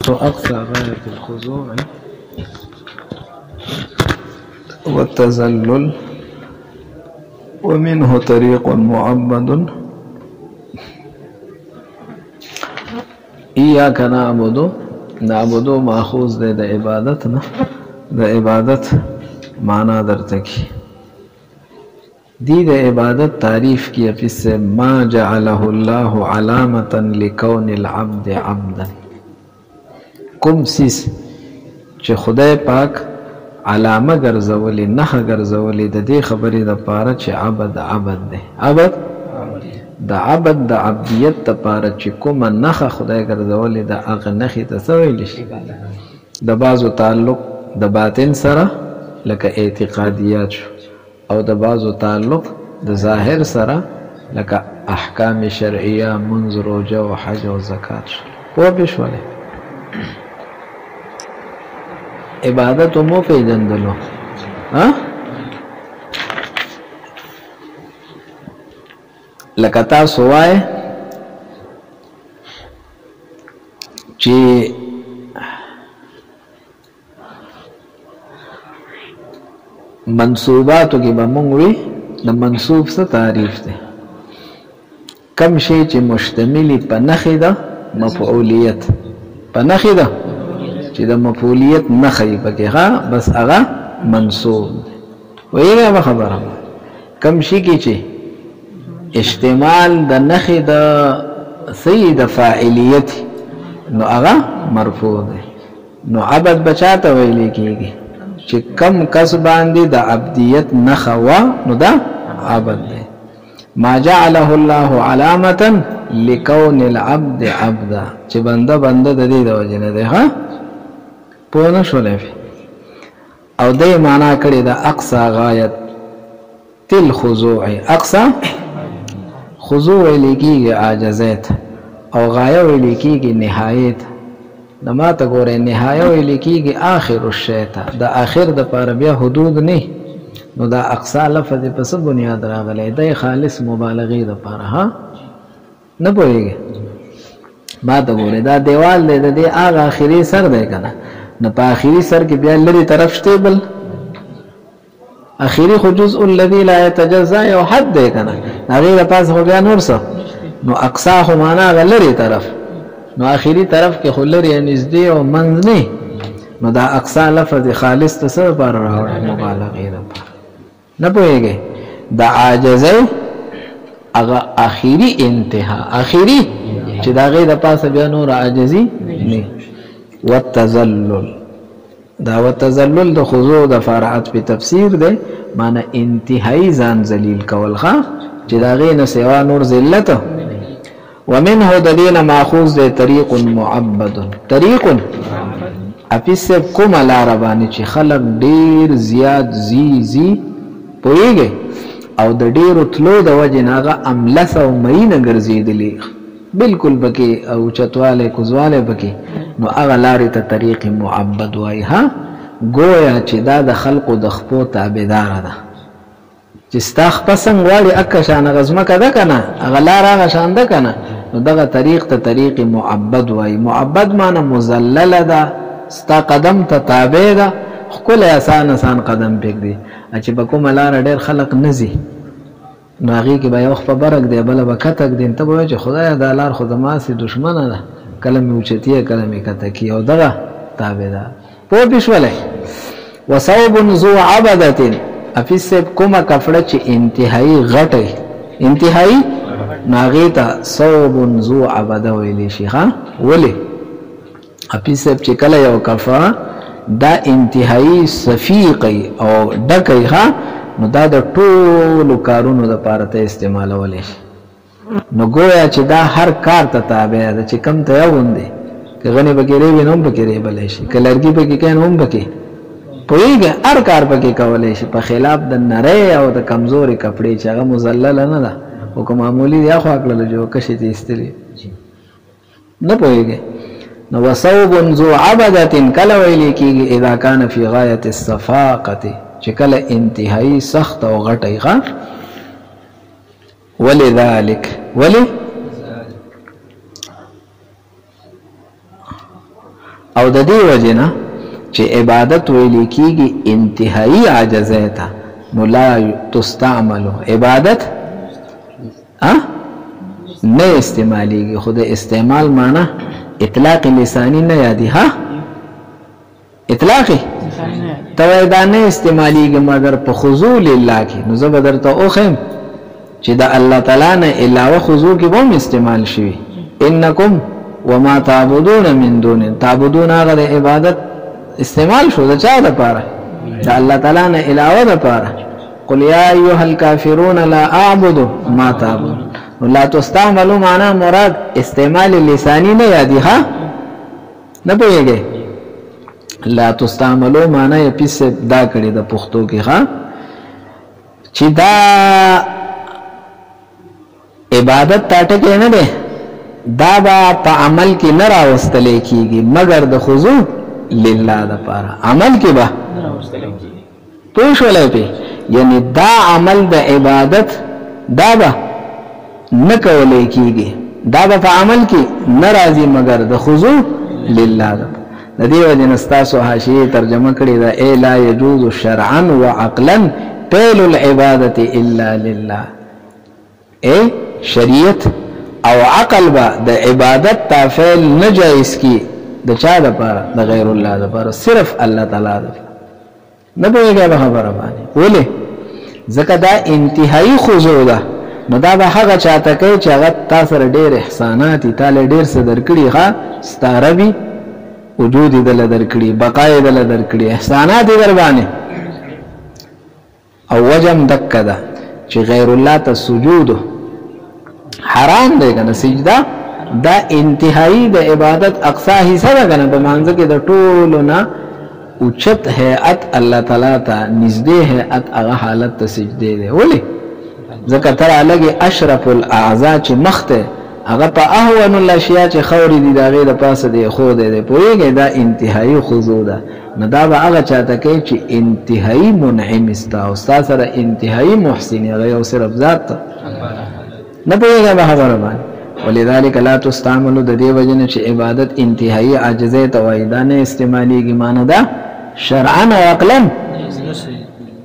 أقصى غاية الخضوع والتذلل ومنه طريق معبد إياك نعبد ماخوذ ده د عبادتنا د عبادت معنا درته کی دی د عبادت تعریف کی افس سے ما جعله الله علامة لكون العبد عبدا کوم سیس چې خدای پاک علامه ګرځولې نه ګرځولې د دې خبرې د پاره چې عبد ده عبد د عبد د عبدیت د پاره چې کومه نخه خدای ګرځولې د هغه نخې ته څه ویل شي د بعضو تعلق د باطن سره لکه اعتقادیات شو او د بعضو تعلق د ظاهر سره لکه احکام شرعیه منځ روژه او حج او زکات شو پوه به شولې عبادت مو پیژندلو ها لکه تاسو وای چې منصوباتو کې به مونږ وي د منصوب څه تعریف دی کم شی چې مشتملی په نخې ده مفعولیت په نخې ده چې د مفعولیت نخې پکې ها بس هغه منصوب ویره خبره کم شي کې چې اشتمال د نخې د سید فاعلیت نو هغه مرفوع دی نو عبد بچاته ویل کېږي چې کم کس باندې د عبدیت نخه وا نو دا عبد دی ما جعله الله علامة لكون العبد عبدا چې بنده د دې د وجه نه دی ها پوه نه شولې او دې معنا کړی د اقصى غایت تل خضوع اقصى خضوع لکیږي عاجزیت او غایه لکیږي نهایت د ما ته ګوره نهایه لکیږي آخر الشیطه د آخر د پاره بیا حدود نه نو دا اقصا لفظ په څه بنیاد راغلی د خالص مبالغه د پاره ها نه پوهیږي ما ته ګوره دا دیوال دی د هغه اخري سر دی کنه نه په اخري سر کې بیا لري طرف شته بل اخیری خو جزء الذي لا يتجزا یو حد دی کنه هغه د پاس خو بیا نور څه نو اقصا خو معنا غلری طرف نو اخیری طرف کې خو لري نږدې او منځ نه نو دا اقصا لفظ خالص ته سره پر راوړي مبالغه ده نه پوهیږي دا عاجزه هغه اخیری انتها اخیری چې دا غي د پاسه بیا نور عاجزي نه والتذلل دا وتذلل د خضوع د فرعت په تفسیر ده معنی انتهایی ځان ذلیل کول ښه چې دا غي نه سوا نور ذلت ومنه ددین ماخوذ ده طریق معبد طریق افیس کوم لار باندې چې خلق ډیر زیات زی پویږي او د ډیر تلو د وجه ناغه املس او مینه ګرځیدلی بالکل بکی او چتواله کوزواله بکی نو هغه لارې ته طریق معبد وای ها گویا چې دا د خلقو د خپو تابعدار ده چې استاخ پسنګ واړي اکشان غزمه کده کنه هغه لار هغه شان ده کنه نو دغه طریق ته طریق معبد وای معبد معنی مذلل ده ستا قدم ته تابع ده خپل آسان قدم پک دی چې بکوم لار ډیر خلق نزي نو هغه کې به یو خپل برک دی بل به کتک دین ته وای چې خدای دا لار خود ما سي دشمنه ده کلمه اوچتیه کلمه کته کی او دغه تابعدار په بشوله وصوب ذو عبدته افیس کومه کفړه چې انتهایی غټه انتهایی ناغیتا صوب ذو عبده ویلی شي ها ولی افیس چې کله یو کفا دا انتهایی صفیقی او ډکې ها نو دا د ټولو کارونو د پاره ته استعمالولې شي نو گویا چې دا هر کار ته تابع ده چې کم ته ووندي که غنی بګری وینم بګری بلې شي کلرګي بګی کین هم بګی پویګه هر کار بګی کولې شي په خلاف د نری او د کمزوري کپڑے چې هغه مذلل نه ده او کوم معمولی یا خو اکل جو کشي دي استلی نه پویګه نو وصوب ذو عبده کله ویل کیږي اذا کان فی غایه الصفاقه چې کله انتهایی سخت او غټی ښه ولذلك او د دې وجنه چې عبادت ویل کیږي انتهایی عاجزه ته نو لا تستعمل عبادت نه استعمالیږي. خود استعمال معنی اطلاق لسانی نه یادی ها اطلاقی تویدا نه استعمالیږي مگر په خضوع لله کې. نو زه بدرته اوخم چې د الله تعالی نه علاوه خضوع کې هم استعمال شي. انکم وما تعبدون من دون تعبدون هغه د عبادت استعمال شو د چا د پاره د الله تعالی نه علاوه د پاره. قل یا ایها الکافرون لا اعبد ما تعبدون. لا تستعملوا معنا مراد استعمال لسانی نه یادی ها نه پوهیږي. لا تستعملوا معنا یې پیس دا کړی د پښتو کې ها چې دا عبادت تاټه نه ده دا با په عمل کې نه راوستل کېږي مگر د خضوع لله د پاره عمل کې به پوه شولای پی یعنی دا عمل د عبادت دا به نه کولای کېږي دا به په عمل کې ناراضي مگر د خضوع لله د دې وجه نستاسو حاشیه ترجمه کړی دا ای لا يجوز شرعا وعقلا فعل العباده الا لله. ای شریعت او عقل با د عبادت تا فعل نه جایز کی د چا د پاره د غیر الله د پاره صرف الله تعالی د نه پوهیږي به خبره باندې ولې ځکه دا انتهایی خضوع ده. نو دا به هغه چاته کوي چې هغه تاسو سره ډېر احسانات تعالی ډېر څه درکړي ښا ستاربي وجود دل درکړي بقای دل درکړي احسانات در باندې او وجم دکدا چې غیر الله ته سجود حرام دی کنه سجده دا انتهایی د عبادت اقصا حصہ ده کنه په مانځ کې د ټولو نه اوچت هيئت الله تعالی ته نږدې هيئت هغه حالت ته سجده دی. ولې ځکه تر الګي اشرف الاعضاء چې مخته هغه په اهون الاشیاء چې خوري دي دا غیر پاسه دی خو دی پوهیږي دا انتهایی خضوع ده. نه دا به هغه چاته کوي چې انتهایی منعم استا او سره انتهایی محسن هغه او صرف ذات نه پوهیږي به خبره باندې. ولذلك لا تستعمل د دې وجنه چې عبادت انتهایی عاجزه تویدا نه استعماليږي معنی دا شرعا او عقلا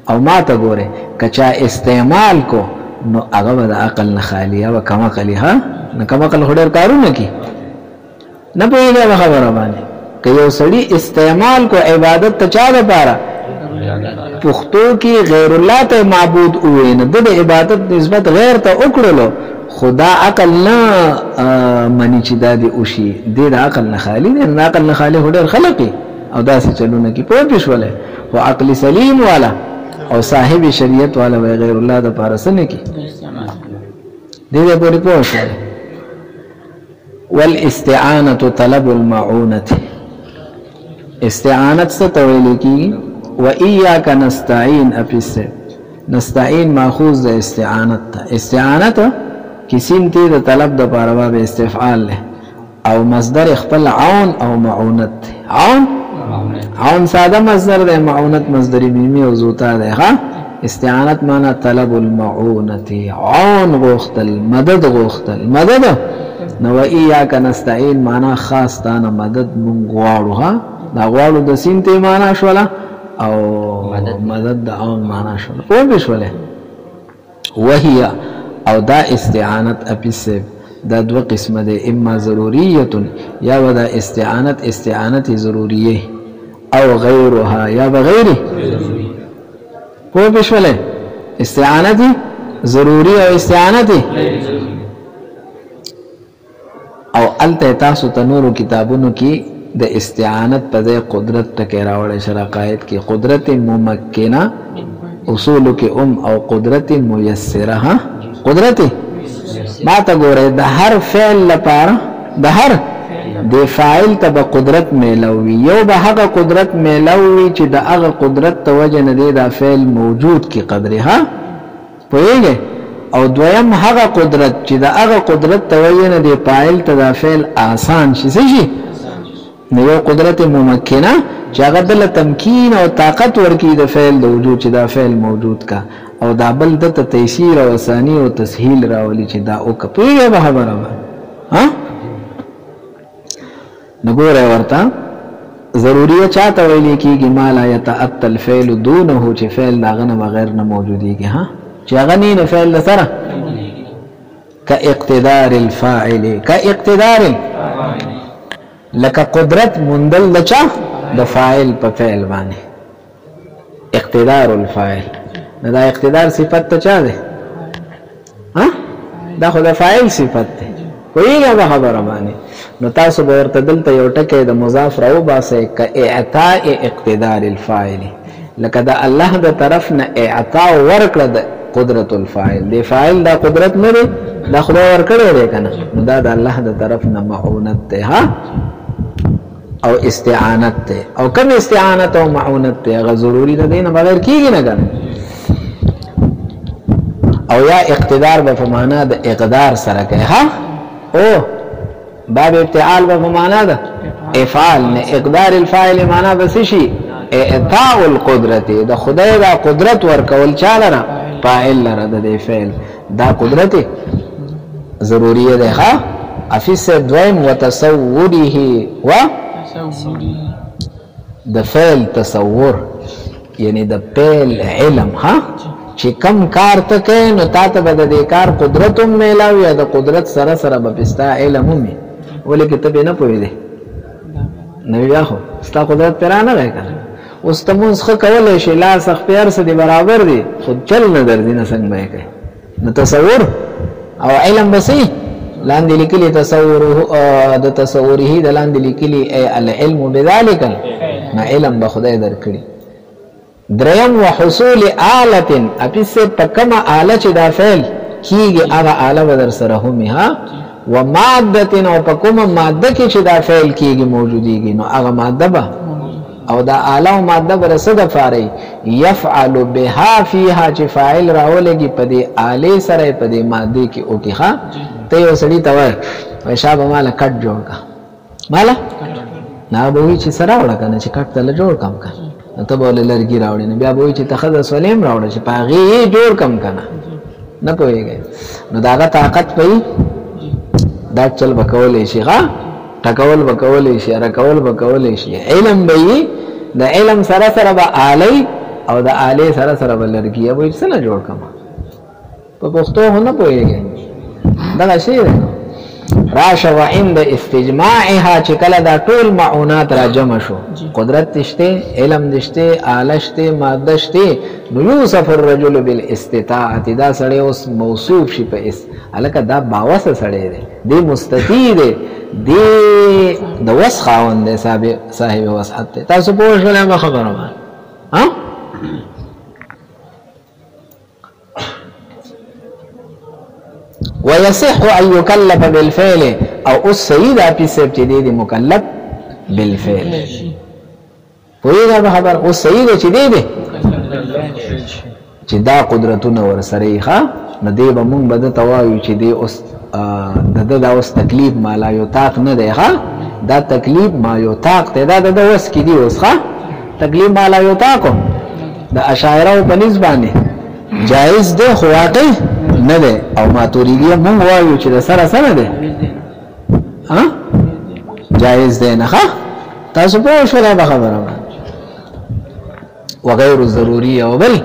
او ما ته ګوره کچا استعمال کو نو هغه د عقل نه خالی او کما عقلی ها نه کما عقل هډر کارونه کی نه پوهیږي به خبره باندې که یو سړی استعمال کو عبادت ته چا لپاره پختو کې غیر الله ته معبود وې نه د عبادت نسبت غیر ته وکړلو خدا عقل نه منی چې دا دی اوشي د عقل نه خالی نه عقل نه خالی هډر خلقي او داسې چلونه کی په پښوله او عقل سلیم والا او صاحب شریعت والا غیر الله د پارسنه کی دې پورې پوښتنه. والاستعانه طلب المعونه استعانت څه ته ویل کی و اياک نستعين افس نستعين ماخوذ د استعانت استعانت کسیم ته د طلب د پاره به استفعال له او مصدر خپل عون او معونت عون ساده مصدر ده معونت مصدر میمی او زوتا ده ها. استعانت معنا طلب المعونت عون غوختل مدد غوختل مدد نو اياک نستعين معنا خاص تانه مدد مونږ غواړو ها دا غواړو د سین ته معنا شولا او مدد د عون معنا شولا او به شولا وهي او دا استعانت اپیس دا دو قسمه ده اما ضروریه یا ودا استعانت ضروریه او غیرها یا بغیره کو بشوله استعانت ضروری او استعانت او الته تاسو تنورو کتابونو کې د استعانت په قدرت ټکی راوړی شرقایت کې قدرت ممکنه اصول کې او قدرت میسره قدرت ما ته ګوره د هر فعل لپاره د هر د فاعل ته به قدرت میلوي یو به هغه قدرت میلوي چې د هغه قدرت توجه نه دی د فعل موجود کی قدره ها پوهیږي او دویم هغه قدرت چې د هغه قدرت توجه نه دی فاعل ته د فعل آسان شي نو یو قدرت ممکنه چې هغه د تمکین او طاقت ورکی د فعل د وجود چې دا فعل موجود کا او دا بل د تيسير او اساني او تسهيل راولي چې دا او کپیږي به خبره ها نګوره ورته ضروریه چاته ویل کیږي ما لا يتأتى الفعل دونه چې فعل داغه نه بغیر نه موجوديږي ها چې هغه نه فعل سره كاقتدار الفاعل كاقتدار لك قدرت مندل دچا د فاعل په فعل باندې اقتدار الفاعل دا اقتدار صفت ته چا ده ها دا خو د فاعل صفت ده کوئی نه خبره باندې نو تاسو به ورته دلته یو ټکی د مضاف راو باسه کاعطاء اقتدار الفاعل لکه دا الله د طرف نه اعطاء ورکړه د قدرت الفاعل دی فاعل دا قدرت نه دی دا خدای ورکړی دی کنه نو دا د الله د طرف نه معونت ده ها او استعانت ده او کوم استعانت او معونت ده غو ضروری ده دینه بغیر کیږي نه کنه او یا اقتدار به په معنا د اقدار سره کوي ها او باب ابتعال به په معنا د افعال نه اقدار الفاعل معنا بس شي اعطاء القدرت د خدای دا قدرت ورکول چاله فاعل لره د فعل دا قدرت ضروری ده ها افیس دویم وتصوره و د فعل تصور یعنی د فعل علم ها چې کم کار ته کوي نو تاسو به د کار قدرت هم میلاوي یا د قدرت سره سره به پستا علم هم ولې کتاب نه پوي دي نو بیا خو ستا قدرت پر نه راځي اوس ته مونږ خو کولای شي لا سخ پیار سره برابر دي خود چل نه درځي نه څنګه به کوي نو تصور او علم بسې لاندې لیکلي تصوره د تصوره د لاندې لیکلي العلم بذلك ما علم به خدای درکړي دریم وحصول آلة اپس پکما آلة چې دا فعل کیږي هغه آلة بدر سره همي ها وماده او پکما ماده کې چې دا فعل کیږي موجوديږي نو هغه ماده به او دا آلة او ماده برسد فاری يفعل بها فيها چې فاعل راولږي په دې آلې سره په دې ماده کې او کې ها ته یو سړی ته وای شابه مال کټ جوړ کا مال نه به چې سره وړه کنه چې کټ تل جوړ کم کا ته بوله لرګي راوړي نه بیا به چې تخذ سلیم راوړي چې پاغي جوړ کم کنه نه کویږي نو داغه طاقت پي دا چل بکولې شي ها ټکول بکولې شي راکول بکولې شي علم به د علم سره سره به آلی او د آلی سره سره به لرګي به څنګه جوړ کم په پښتو نه پويږي دا شی راشه وعند استجماعها چې کله دا ټول معونات را جمع شو قدرت تشته علم دشته آلشته ماده شته نو یوسف الرجل بالاستطاعه دا سړی اوس موصوف شي په اس الکه دا باوسه سړی دی دی مستطیع دی د وس خاوند صاحب وسعت تاسو په شوله ما خبره ما ها ويصح أن يكلف بالفعل أو السيد في سبتدي مكلف بالفعل وإذا بخبر السيد شديد شدا قدرتنا ورسريخا نديب من بده تواوي شدي أس دا أس تكليف ما لا يطاق نديها دا تكليف ما يطاق دا وس كدي وسخا تكليف ما لا يطاق دا أشاعره بنسبانه جائز ده خواطي نه ده او ماتوریدی مونږ وایو چې سره سره ده ها جائز ده نه ها تاسو په شوره به خبره وغير ضروري او بل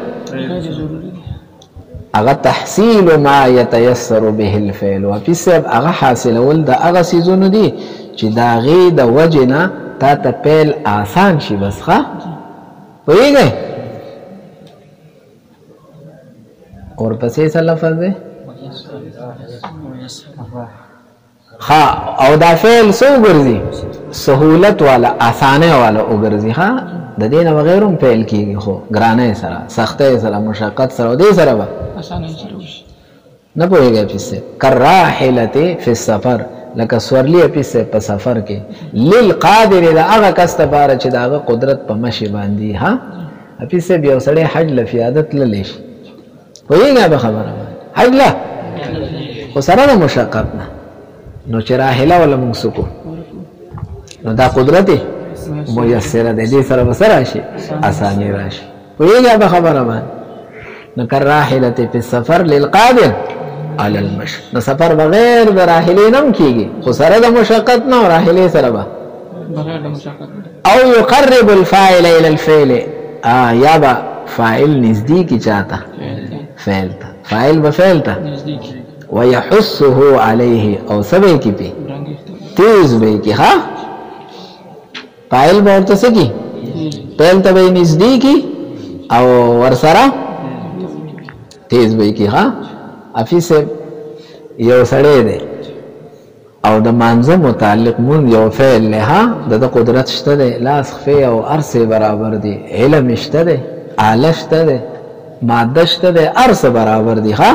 اغه تحصيل ما يتيسر به الفعل وفي سبب اغه حاصل ول ده اغه سيزونه دي چې دا غي د وجنه تا ته پیل آسان شي بس ښه وایي اور پسې څه لفظ ده ها او دا فعل سو ګرځي سهولت والا اسانه والا وګرځي ها د دې نه بغیرم فعل کیږي خو ګرانه سره سخته سره مشقت سره دې سره به اسانه شي نه پوهیږي پسې کراحلته فی السفر لکه سورلی پسې په سفر کې للقادر دا هغه کس ته بار چې دا قدرت په مشي باندې ها پسې بیا سړی حج لفیادت للی شي ویګه به خبره حج لا خو سره مشقت نه نو چې راحله ولا ممسکو نو دا قدرت میسره ده دې سره وسره شي اسانه راشي ویګه به خبره باندې نو کر راحله په سفر للقادر على المشي نو سفر بغیر د راحله نم کیږي خو سره د مشقت نه راحله سره به بغیر د مشقت او يقرب الفاعل الى الفعل یا با فاعل نزدیکی چاہتا فعل تا فاعل بفعل تا ويحسه عليه او سبے کی پی تیز بے کی ہاں فاعل بورتا سکی فعل تا بے نزدیکی او ورسرا تیز بے کی ہاں افی سے یو سڑے دے او د مانزه متعلق مون یو فعل له د قدرت شته ده لاس خفي او ارسه برابر دي علم شته ده آله شته ده ماده شته ده ارسه برابر دي ها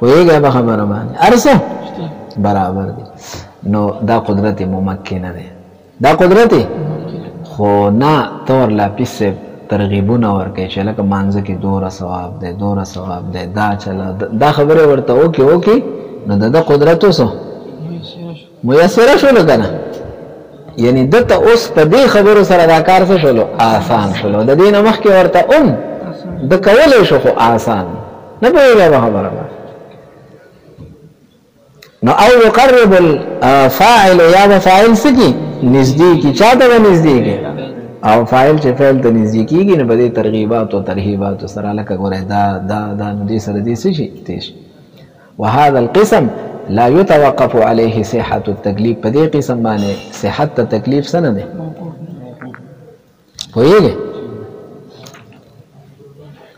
ویګه به خبره باندې ارسه برابر دي نو دا قدرت ممکنه ده دا قدرت خو نه تور لا پیسه ترغیبونه ورکې چې لکه مانزه کې دوره ثواب ده دا چلا دا خبره ورته اوکي نو دا قدرت وسو میسره شولو کنه یعنی دته اوس په دې خبرو سره دا کار څه شولو آسان شولو د دې نه مخکې ورته د کولې شو خو آسان نه پوهېږي خبره نو او يقرب الفاعل یا د فاعل سکی نزدیکی چاته نزدیکی او فاعل چې فعل ته نزدیکیږي نو په دې ترغیبات او ترهیبات سره لکه ګوره دا نو دې سره دې شي تیش وهذا القسم لا يتوقف عليه صحة التكليف په دې قسم باندې صحت تکلیف سره ده پوهیږئ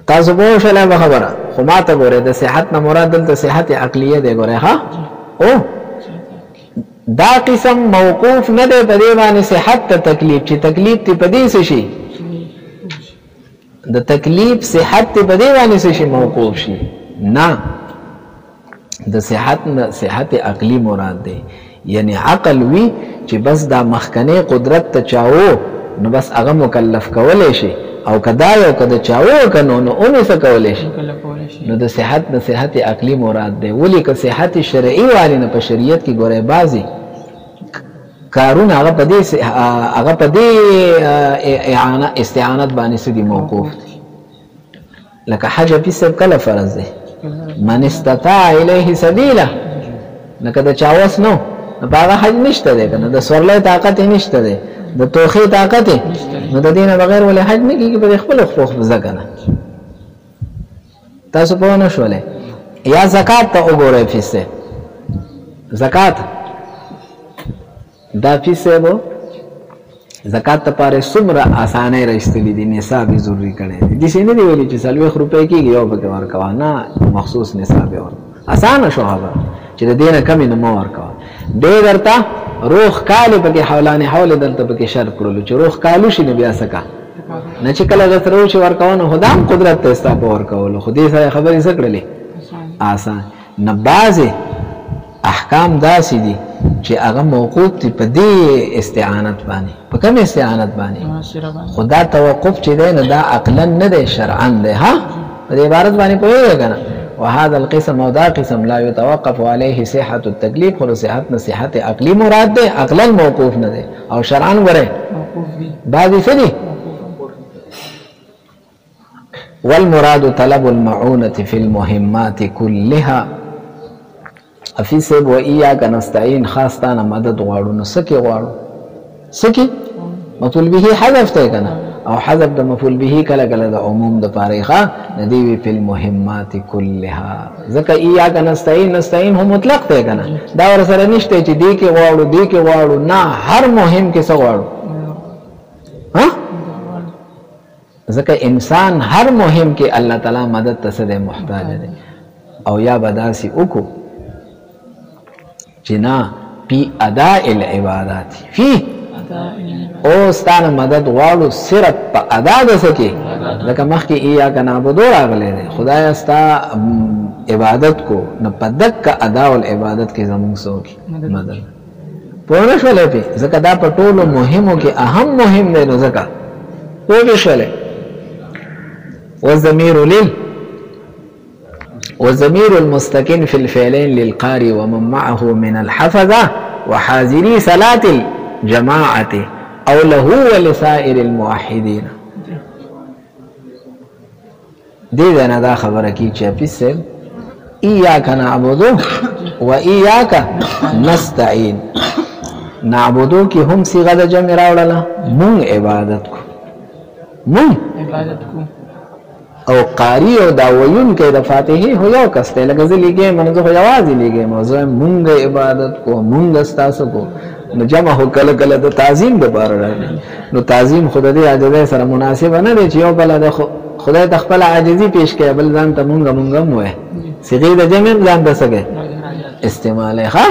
تاسو به شله خبره خو ما ته ګوره د صحت نه مراد دلته صحت عقلیه ده ګوره ها او دا قسم موقوف نه ده په دې باندې صحت تکلیف چې تکلیف ته په دې شي د تکلیف صحت په دې باندې شي موقوف شي نه د صحت عقلی مراد ده یعنی عقل وی چې بس دا مخکنه قدرت ته چاو نو بس هغه مکلف کولای شي او کدا یو کدا چاو کنو نو اونې څه کولای شي نو د صحت عقلی مراد ده ولی که صحت شرعي والی نه په شریعت کې ګوره بازي کارون هغه په دې استعانت باندې سدي موقوف لکه حج په سب کله فرض ده من استطاع الیه سبیلا لکه د چاوس نو باغه حج نشته ده کنه د سورلې طاقت نشته ده د توخی طاقت نو د دینه بغیر ولې حج نه کیږي په خپل خپل ځکنه تاسو په ونه شولې یا زکات ته وګورئ فیسه زکات دا فیسه وو زکات ته پاره څومره اسانه راستلی دي نصاب ضروری کړي دي چې نه دی ویلي چې 40 روپے کېږي یو به ورکوا نه مخصوص نصاب ور اسانه شو هغه چې د دینه کمی نه مو ورکوا ډېر درته روح کال په کې حولانه حول دلته په کې شرط کړلو چې روح کالو شي نه بیا سکا نه چې کله د ترو چې ورکاونه خدام قدرت ته استاپ ورکول خو دې سره خبرې سکړلې آسان نه بازه احکام داسې دي چې هغه موقوف دي په دې استعانت باندې په کوم استعانت باندې خدا توقف چې دی نو دا عقلا نه دی شرعا دی ها په دې عبارت باندې پوهیږئ کنه وهذا القسم او دا قسم لا يتوقف عليه صحة التكليف خو صحت عقلی مراد دی عقلا موقوف نه دی او شرعا غره بعضی څه دي والمراد طلب المعونة في المهمات كلها افی سب و ایاک نستعین خاص تانا مدد غواړو نو سکی غواړو سکی مفعول به حذف ته کنه او حذف د مفعول به کله کله د عموم د فارغه ندی فی المهمات كلها ځکه ایاک نستعین هم مطلق ته کنه دا ور سره نشته چې دی کې غواړو نه هر مهم کې څه غواړو ها ځکه انسان هر مهم کې الله تعالی مدد ته د محتاج دی او یا بداسي وکړو جنا فی اداء العبادات فی او ستانه مدد غواړو صرف په ادا د سکے لکه مخکې ایاک نعبدو راغلی دی خدای استا عبادت کو نه پدک ادا ول عبادت کې زمون سوکي مدد پوه شولې په ځکه دا په ټولو مهمو کې اهم مهم دی نو ځکه پوه شولې والضمير المستكن في الفعلين للقارئ ومن معه من الحفظة وحاضري صلاة الجماعة أو له ولسائر الموحدين دي دانا دا خبر کی چاپی سے إياك نعبد وإياك نستعين نعبدو کی هم صیغه د جمع راوړله مونږ عبادت کو مونږ عبادت کو او قاری او دا ویون کې د فاتحه هو یو کس ته لکه ځلېږي منځو خو یوازې لګي موضوع مونږ عبادت کو مونږ ستاسو کو نو جمع هو کله کله د تعظیم د بار راځي نو تعظیم خدای دې عاجزه سره مناسب نه دی چې یو بل د خدای د خپل عاجزي پیش کوي بل ځان ته مونږ وای صيغه د جمع ځان د سګي استعمال ښه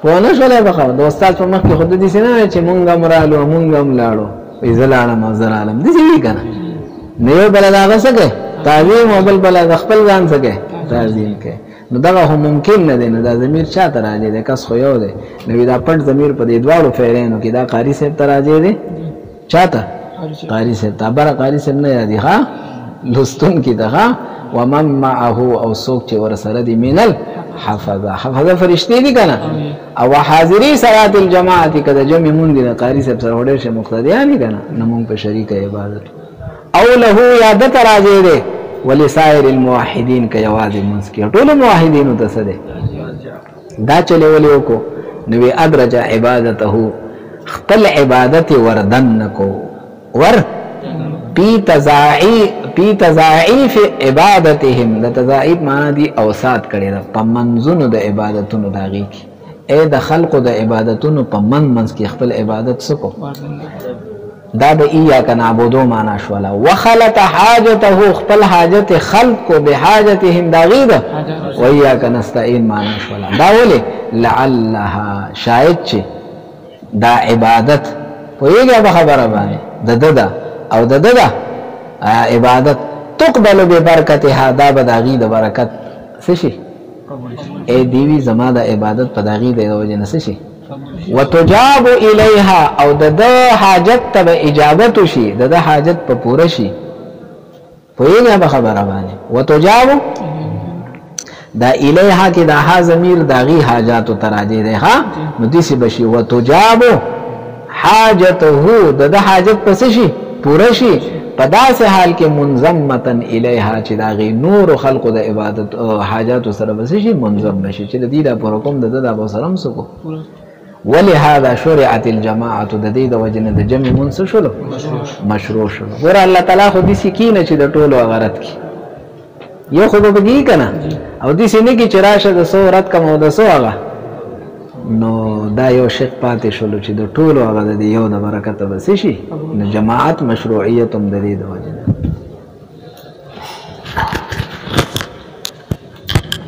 په نه شولې بخو د استاد په مخ کې خود دې سينه چې مونږ مرالو مونږ ملاړو ایزلانه مزر عالم دې څه کنه نه بل دا سګي تعظیم او بل د خپل ځان سګي تعظیم کوي نو دا هم ممکن نه دی نو دا ضمیر چاته راځي د کس خو یو دی نو دا پټ ضمیر په دې دواړو فعلینو کې دا قاری صاحب ته راځي دی چاته قاری صاحب تبر قاری صاحب نه یادي ها لستون کې دغه ومن معه او سوق چې ور سره دی مینل حفظه فرشتي دي کنه او حاضری صلات الجماعت کده جمع مونږ دی قاری صاحب سره وړل شي مقتدیان کنه نو مونږ په شریک عبادت او له یادت راځي دی ولسائر الموحدين كيوازي منسكي طول موحدين تسده دا چلے ولیو کو نوی ادرج عبادته خپل عبادت وردن کو ور پی تضاعیف عبادتهم دا تضاعیف معنی دی اوسات کړي دا پمنزونو د عبادتونو داغي کی اے د خلق د عبادتونو پمن منس کی خپل عبادت سکو دا د ایاک نعبدو معنا شولا وخلط حاجته خپل حاجت خلق کو بحاجتهم داغیدا و ایاک نستعين معنا شولا دا ولي لعلها شاید چې دا عبادت پویږي به خبره باندې ددا او ددا عبادت تقبل ببرکتها دا بداغي د برکت سشي اے دیوی زما د عبادت پداغي د وجه نسشي وتجاب الیها او د حاجت ته اجابت شي د حاجت په پوره شي پوهیږه به خبره باندې وتجاب دا الیها کې دا ها ضمیر داغي حاجات تراجه ده ها نو دې شي بشي وتجاب حاجته د حاجت پس شي پوره شي په داسې حال کې منظمتن الیها چې داغي نور خلق د عبادت حاجات سره بس شي منظم بشي چې د دې د پر کوم د ابو سلام سکو ولهذا شرعت الجماعه د دې د وجنه د جمع منس شلو مشروع شلو ور الله تعالی خو دې سکینه چې د ټولو غرض کی یو خو به دی کنه او دې سینې کې چراشه د صورت کوم د سوغه نو دا یو شک پاتې شلو چې د ټولو غرض دی یو د برکت به شي نو جماعت مشروعیت هم د دې د وجنه